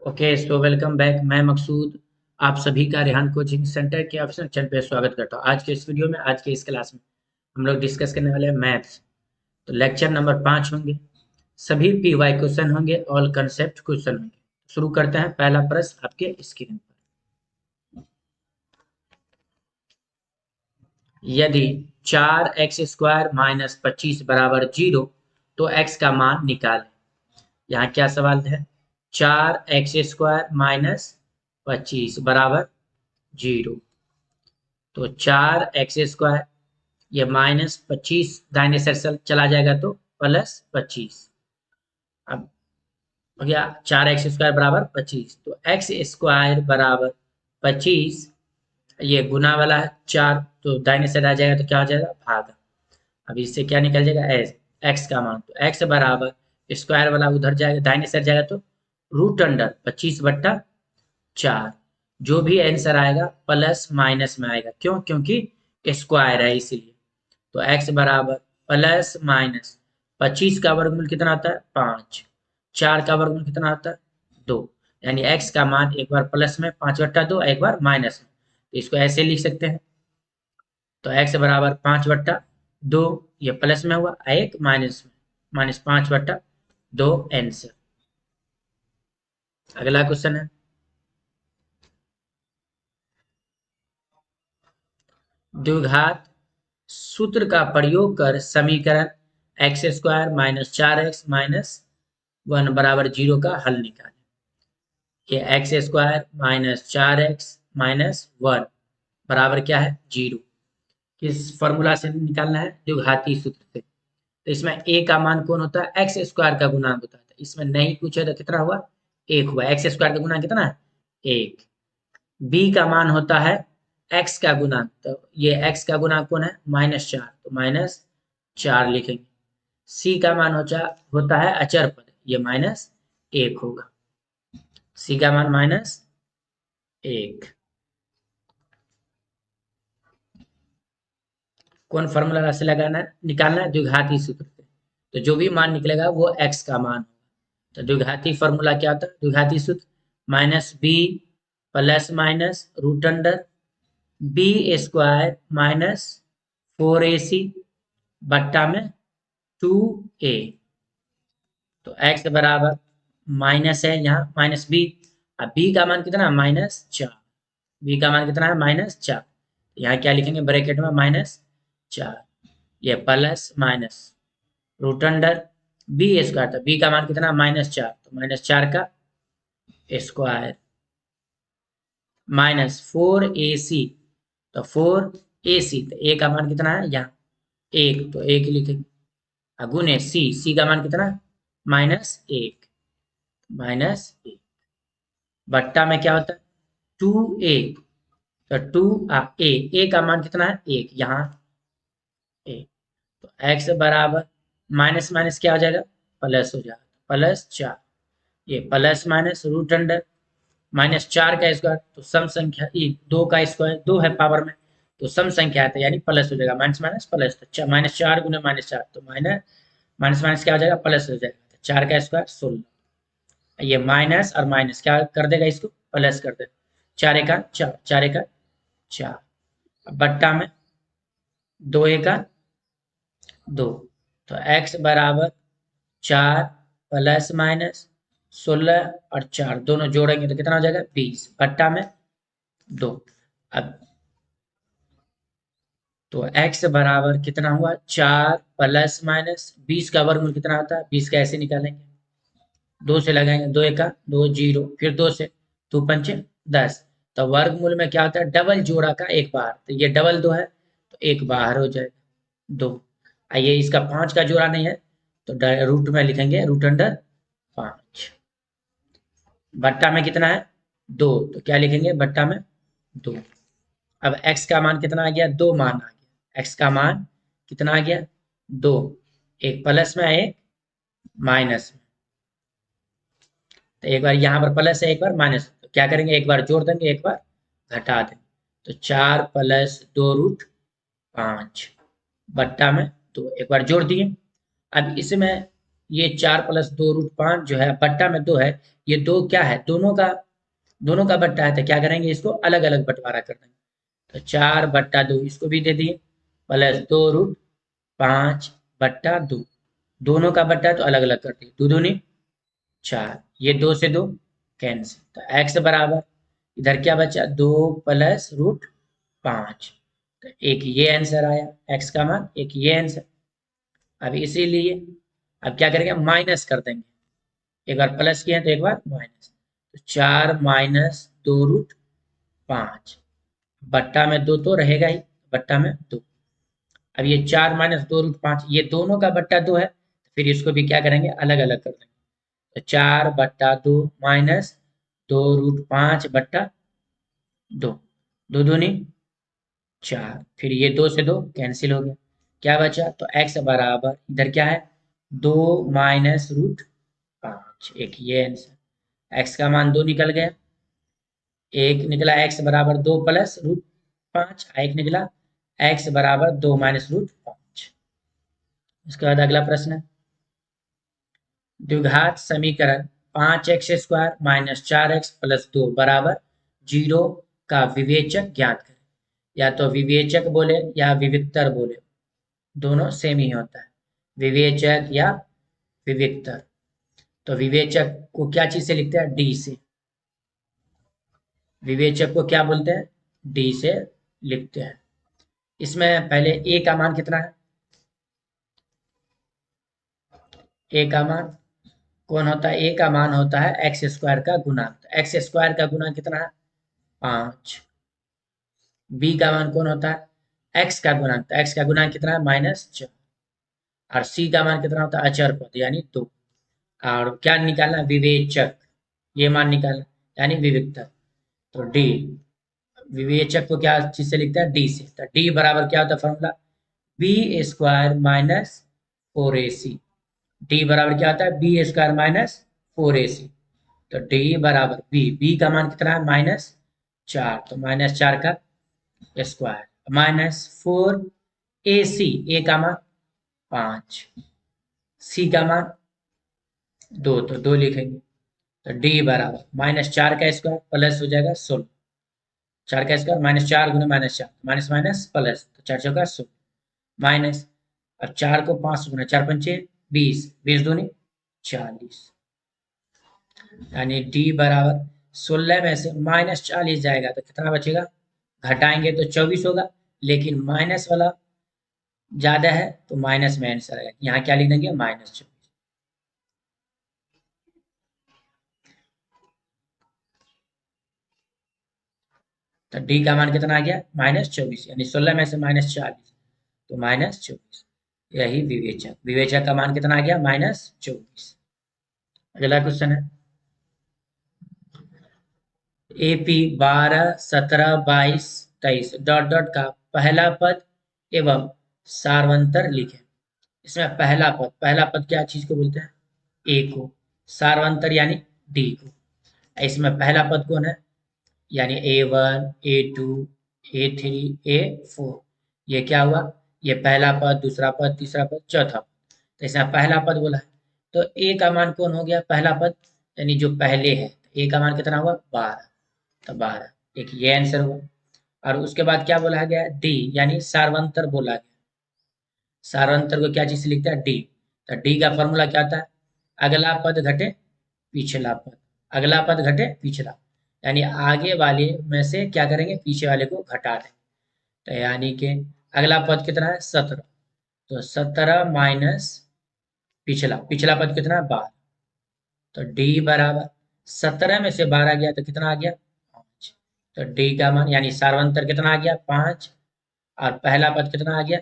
Okay so welcome back. मैं मकसूद आप सभी का रेहान कोचिंग सेंटर के ऑफिशियल चैनल पे स्वागत करता हूँ। आज के इस वीडियो में, आज के इस क्लास में हम लोग डिस्कस करने वाले हैं मैथ्स। तो लेक्चर नंबर 5 होंगे। सभी पी वाई क्वेश्चन होंगे, ऑल कंसेप्ट क्वेश्चन होंगे। शुरू करते हैं। पहला प्रश्न आपके स्क्रीन पर। यदि 4x² - 25 बराबर 0 तो x का मान निकालें। यहाँ क्या सवाल है? 4x² - 25 बराबर 0। तो 4x², ये -25 दाहिने साइड से चला जाएगा तो +25। अब हो गया 4x² बराबर 25। तो x² बराबर 25, ये गुना वाला है 4, तो दाहिने साइड आ जाएगा तो क्या हो जाएगा? भागा। अब इससे क्या निकल जाएगा? x का मान। तो x बराबर स्क्वायर वाला उधर जाएगा, दाहिने साइड जाएगा तो √25/4। जो भी आंसर आएगा प्लस माइनस में आएगा। क्यों? क्योंकि स्क्वायर है इसीलिए। तो x बराबर प्लस माइनस 25 का वर्गमूल कितना होता है? 5। 4 का वर्गमूल कितना होता है? 2। यानी x का मान एक बार प्लस में 5/2, एक बार माइनस में। तो इसको ऐसे लिख सकते हैं। तो x बराबर 5/2, ये प्लस में हुआ, एक माइनस में, -5/2 आंसर। अगला क्वेश्चन है। द्विघात सूत्र का प्रयोग कर समीकरण x² - 4x - 1 बराबर 0 का हल निकालें। ये x² - 4x - 1 बराबर क्या है? 0। किस फॉर्मूला से निकालना है? द्विघाती सूत्र से। तो इसमें a का मान कौन होता है? x² का गुणांक होता है। इसमें नहीं पूछे तो कितना हुआ? 1 हुआ। x² का गुणांक कितना है? 1। b का मान होता है x का गुणांक। तो ये x का गुणांक कौन है? -4, तो -4 लिखेंगे। c का मान होता है अचर पद, ये -1 होगा। c का मान -1। कौन फॉर्मूला से लगाना है? निकालना है द्विघाती सूत्र से। तो जो भी मान निकलेगा वो x का मान होगा। तो द्विघाती फॉर्मूला क्या होता है? द्विघाती सूत्र -b plus minus root under b² - 4ac बट्टा में 2a। तो x बराबर माइनस है, यहाँ -b। अब b का मान कितना? -4। b का मान कितना है? -4। यहाँ क्या लिखेंगे? ब्रैकेट में -4, ये plus minus root under b²। तो b का मान कितना? -4, तो -4 का स्क्वायर -4ac। तो 4ac, तो a का मान कितना है? यहाँ 1, तो 1 लिखेंगे। गुने c का मान कितना? -1, -1 बट्टा में क्या होता है? 2a। तो a का मान कितना है? 1, यहाँ 1। तो x बराबर माइनस माइनस क्या हो जाएगा? प्लस हो जाएगा, +4। ये प्लस माइनस रूट अंडर -4 का स्क्वायर, तो सम संख्या 2 का स्क्वायर 2 है पावर में, तो सम संख्या है, तो यानी प्लस हो जाएगा। माइनस माइनस प्लस, तो -4 गुने -4, तो माइनस माइनस क्या हो जाएगा? प्लस हो जाएगा। तो 4 का स्क्वायर 16। ये माइनस और माइनस क्या कर देगा? इसको प्लस कर देगा। 4 एका 4, 4 एका 4, बट्टा में 2 एका 2। तो x बराबर 4 प्लस माइनस 16 और 4 दोनों जोड़ेंगे तो कितना हो जाएगा? 20 बट्टा में 2। अब तो x बराबर कितना हुआ? 4 प्लस माइनस 20 का वर्गमूल कितना होता है? 20 का ऐसे निकालेंगे, 2 से लगाएंगे, 2 एका 2, 0, फिर 2 से 2 पंचे 10। तो वर्गमूल में क्या होता है? डबल जोड़ा का एक बार, तो ये डबल 2 है, तो एक बाहर हो जाएगा 2। आइए, इसका 5 का जोड़ा नहीं है, तो रूट में लिखेंगे रूट अंडर 5। बट्टा में कितना है? 2, तो क्या लिखेंगे? बट्टा में 2। अब x का मान कितना आ गया? 2 मान आ गया। x का मान कितना आ गया? 2। एक प्लस में, एक माइनस में। तो एक बार यहाँ पर प्लस है, एक बार माइनस, तो क्या करेंगे? एक बार जोड़ देंगे, एक बार घटा देंगे। तो 4 + 2√5 बट्टा में 2, एक बार जोड़ दिए। अब इसमें ये 4 + 2√5 जो है बट्टा में 2 है, ये 2 क्या है, दोनों का बट्टा है, तो क्या करेंगे, इसको अलग अलग बंटवारा कर देंगे। तो 4/2 इसको भी दे दिए, +2√5/2, दोनों का बट्टा है तो अलग अलग कर दिए, 2 दूनी 4, ये 2 से 2 कैंसिल, तो x बराबर इधर क्या बचा, 2 + √5, तो एक ये आंसर आया, x का मान एक ये आंसर। अब इसीलिए अब क्या करेंगे, माइनस कर देंगे, एक बार प्लस किए तो एक बार माइनस, तो 4 - 2√5, बट्टा में 2 तो रहेगा ही, बट्टा में 2। अब ये 4 - 2√5 ये दोनों का बट्टा 2 है, फिर इसको भी क्या करेंगे, अलग अलग कर देंगे, तो 4/2 माइनस 2√5/2, 2 दूनी 4, फिर ये 2 से 2 कैंसिल हो गया, क्या बचा, तो x बराबर इधर क्या है, 2 - √5, एक ये आंसर, x का मान 2 निकल गया, एक निकला x बराबर 2 + √5, एक निकला x बराबर 2 - √5। उसके बाद अगला प्रश्न है, द्विघात समीकरण 5x² - 4x + 2 बराबर 0 का विवेचक ज्ञात करें। या तो विवेचक बोले या विविक्तर बोले, दोनों सेम ही होता है, विवेचक या विविक्तर। तो विवेचक को क्या चीज से लिखते हैं, डी से, विवेचक को क्या बोलते हैं, डी से लिखते हैं। इसमें पहले ए का मान कितना है, ए का मान कौन होता है, ए का मान होता है x² का गुणांक, x² का गुणा कितना है, 5। बी का मान कौन होता है, x का गुणांक, तो x का गुणांक कितना है, -4। और सी का मान कितना होता है, अचर पद यानी 2। और क्या निकालना, विवेचक, ये मान निकालना यानी विविक्तर। तो डी, विवेचक को क्या चीज से लिखता है, डी से, तो डी बराबर क्या होता है फॉर्मूला, b² - 4ac, डी बराबर क्या होता है, b² - 4ac, तो डी बराबर बी का मान कितना है, -4, तो -4 का स्क्वायर, -4ac, ए का मान 5, सी का मान 2, तो 2 लिखेंगे, तो डी बराबर -4 का स्क्वायर प्लस हो जाएगा 16, 4 का स्क्वायर -4 गुना -4, माइनस माइनस प्लस, तो 4 चौका 16, माइनस, अब 4 को 5 गुना 4 पंचे 20, 20 दूनी 40, यानी डी बराबर 16 में से -40 जाएगा तो कितना बचेगा, घटाएंगे तो 24 होगा, लेकिन माइनस वाला ज्यादा है तो माइनस में आंसर आएगा, यहाँ क्या लिख देंगे, -24। तो डी का मान कितना आ गया, -24, यानी 16 में से -40 तो -24, यही विवेचक, विवेचक का मान कितना आ गया, -24। अगला क्वेश्चन है, एपी 12 17 22 23 डॉट डॉट का पहला पद एवं सार्वंतर लिखें। इसमें पहला पद क्या चीज को बोलते हैं, ए को, सार्वंतर यानी डी को। इसमें पहला पद कौन है, यानी A1 A2 A3 A4, ये क्या हुआ, ये पहला पद, दूसरा पद, तीसरा पद, चौथा पद, तो इसमें पहला पद बोला है, तो ए का मान कौन हो गया, पहला पद यानी जो पहले है, ए का मान कितना हुआ, 12, तो 12, एक ये आंसर हुआ। और उसके बाद क्या बोला गया, डी यानी सार्वंतर बोला गया, सार्वंतर को क्या चीज से लिखता है, डी, तो डी का फॉर्मूला क्या होता है, अगला पद घटे पिछला पद, अगला पद घटे पिछला, यानी आगे वाले में से क्या करेंगे, पीछे वाले को घटा दें, तो यानी कि अगला पद कितना है, 17, तो 17 माइनस पिछला, पिछला पद कितना है, 12, तो डी बराबर 17 में से 12 गया तो कितना आ गया, 5, तो डी का मान यानी सार्वंतर कितना आ गया, 5, और पहला पद कितना आ गया,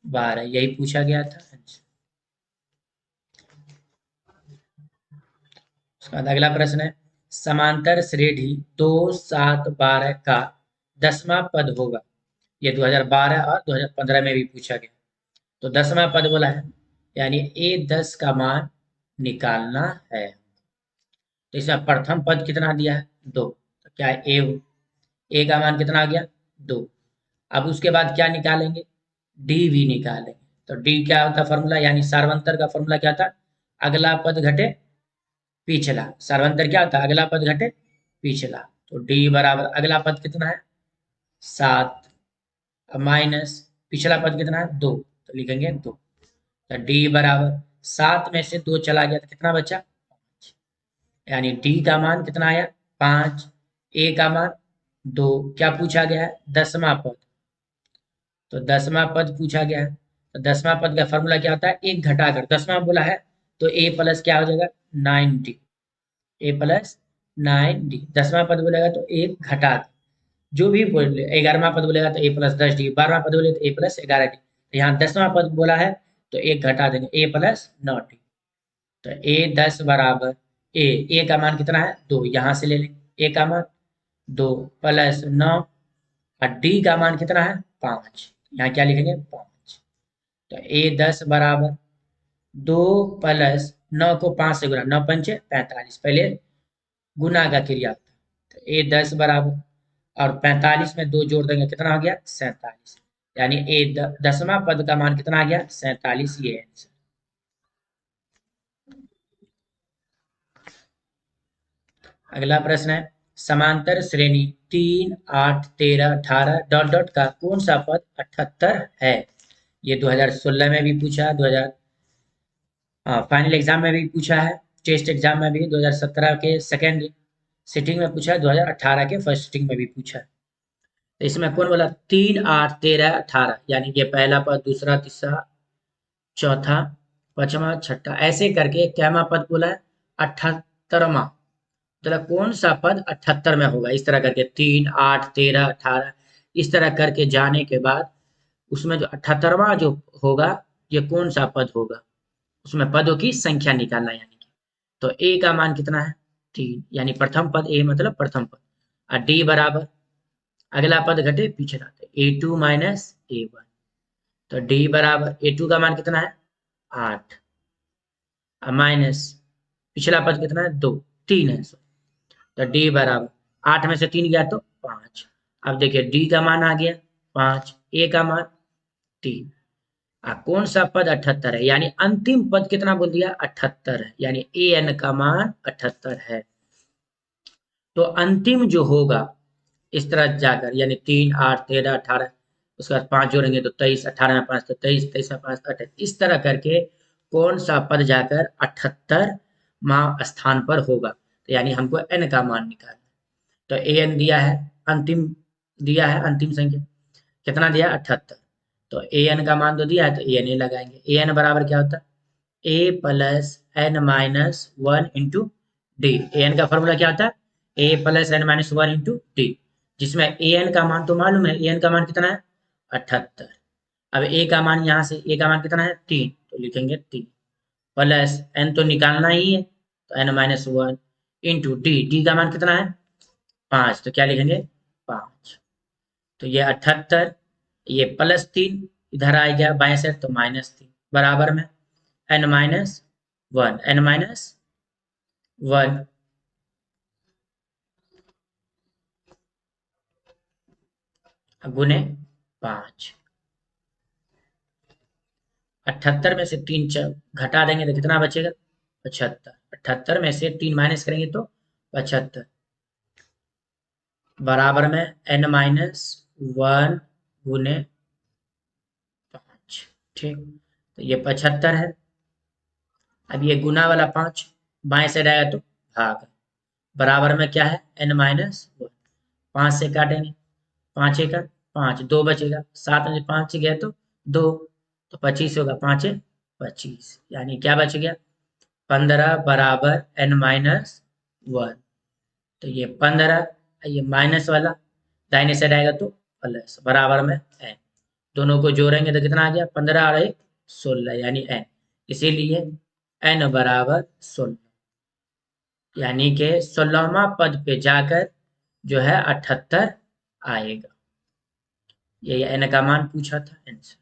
12, यही पूछा गया था। उसके बाद अगला प्रश्न है, समांतर श्रेणी 2 7 12 का 10वां पद होगा, ये 2012 और 2015 में भी पूछा गया, तो 10वां पद बोला है, यानी A10 का मान निकालना है, तो इसमें प्रथम पद कितना दिया है, 2, तो क्या है, ए का मान कितना आ गया, 2, अब उसके बाद क्या निकालेंगे, डी भी निकालेंगे, तो डी क्या होता है फॉर्मूला, यानी सार्वंतर का फॉर्मूला क्या था, अगला पद घटे पिछला, सर्वांतर क्या होता है, अगला पद घटे पिछला। तो डी बराबर अगला पद कितना है 7 माइनस पिछला पद कितना है 2, तो लिखेंगे 2। तो डी बराबर 7 में से 2 चला गया तो कितना बचा 5, यानी डी का मान कितना आया 5, ए का मान 2। क्या पूछा गया है 10वां पद, तो 10वां पद पूछा गया है। तो 10वां पद का फॉर्मूला क्या होता है, एक घटाकर 10वां बोला है तो ए प्लस क्या हो जाएगा 9d, ए प्लस 9d। 10वां पद बोलेगा तो एक घटा के, जो भी बोले 11वां पद बोलेगा तो ए प्लस 10d, 12वां पद बोले तो ए प्लस 11d। तो यहाँ 10वां पद बोला है तो एक घटा देंगे ए प्लस 9d। तो ए 10 बराबर ए का मान कितना है 2, यहाँ से ले लेंगे ए का मान 2 प्लस 9 और डी का मान कितना है 5, यहाँ क्या लिखेंगे 5। तो ए 10 बराबर 2 प्लस 9 को 5 से गुना, 9 पंचे 45, पहले गुना का क्रिया होता है। तो ए 10 बराबर और 45 में 2 जोड़ देंगे कितना हो गया 47, यानी ए 10वां पद का मान कितना आ गया 47, ये आंसर। अगला प्रश्न है समांतर श्रेणी 3, 8, 13, 18 डॉट डॉट का कौन सा पद 78 है। ये 2016 में भी पूछा, 2000 फाइनल एग्जाम में भी पूछा है, टेस्ट एग्जाम में भी 2017 के सेकेंड सिटिंग में पूछा है, 2018 के फर्स्ट सिटिंग में भी पूछा है। तो इसमें कौन बोला 3, 8, 13, 18, यानी ये पहला पद, दूसरा, तीसरा, चौथा, पांचवा, छठा, ऐसे करके कैमा पद बोला है 78वां। मतलब कौन सा पद 78 में होगा, इस तरह करके 3, 8, 13, 18 इस तरह करके जाने के बाद उसमें जो 78वां जो होगा ये कौन सा पद होगा, उसमें पदों की संख्या निकालना, यानी कि तो ए का मान कितना है 3, यानी प्रथम पद ए मतलब प्रथम पद। और डी बराबर अगला पद घटे पिछला, तो A2 माइनस A1। तो डी बराबर A2 का मान कितना है 8 माइनस पिछला पद कितना है 2, 3 है, तो डी बराबर 8 में से 3 गया तो 5। अब देखिए डी का मान आ गया 5, ए का मान 3। कौन सा पद 78 है, यानी अंतिम पद कितना बोल दिया 78 है, यानी ए एन का मान 78 है। तो अंतिम जो होगा इस तरह जाकर, यानी 3, 8, 13, 18 उसके बाद 5 जोड़ेंगे तो 23, 18 में 5 तो 23, 23 में 5 28, इस तरह करके कौन सा पद जाकर 78वां स्थान पर होगा। तो यानी हमको एन का मान निकालना। तो ए एन दिया है, अंतिम दिया है, अंतिम संख्या कितना दिया 78। तो ए एन का मान तो दिया है तो ए एन लगाएंगे। ए एन बराबर क्या होता है A plus N minus 1 into D. A N का फॉर्मूला क्या होता है A plus N minus 1 into D, जिसमें ए एन का मान तो मालूम है, ए एन का मान कितना है 78। अब ए का मान यहाँ से ए का मान कितना है 3, तो लिखेंगे 3 प्लस एन तो निकालना ही है तो n minus 1 into d, d का मान कितना है 5, तो क्या लिखेंगे 5। तो ये 78, ये +3 इधर आ गया बाएं से तो -3 बराबर में n माइनस 1, n माइनस 1 गुने 5। 78 में से 3 घटा देंगे तो कितना बचेगा 75। 78 में से 3 माइनस करेंगे तो 75 बराबर में n माइनस 1 गुने 5। ठीक, तो ये 75 है। अब ये गुना वाला 5 बाएं से रहेगा तो भाग, बराबर में क्या है n माइनस 1। 5 से काटेंगे, 5 का 5, 2 बचेगा, 7 में 5 गया तो 2, तो 25 होगा, 5 25, यानी क्या बच गया 15 बराबर n माइनस 1। तो ये 15, ये माइनस वाला दाहिने साइड आएगा तो प्लस, बराबर में n। दोनों को जोड़ेंगे तो कितना आ गया 15 और 1 16, यानी n। इसीलिए n बराबर 16, यानी कि 16वां पद पे जाकर जो है 78 आएगा। ये n का मान पूछा था आंसर।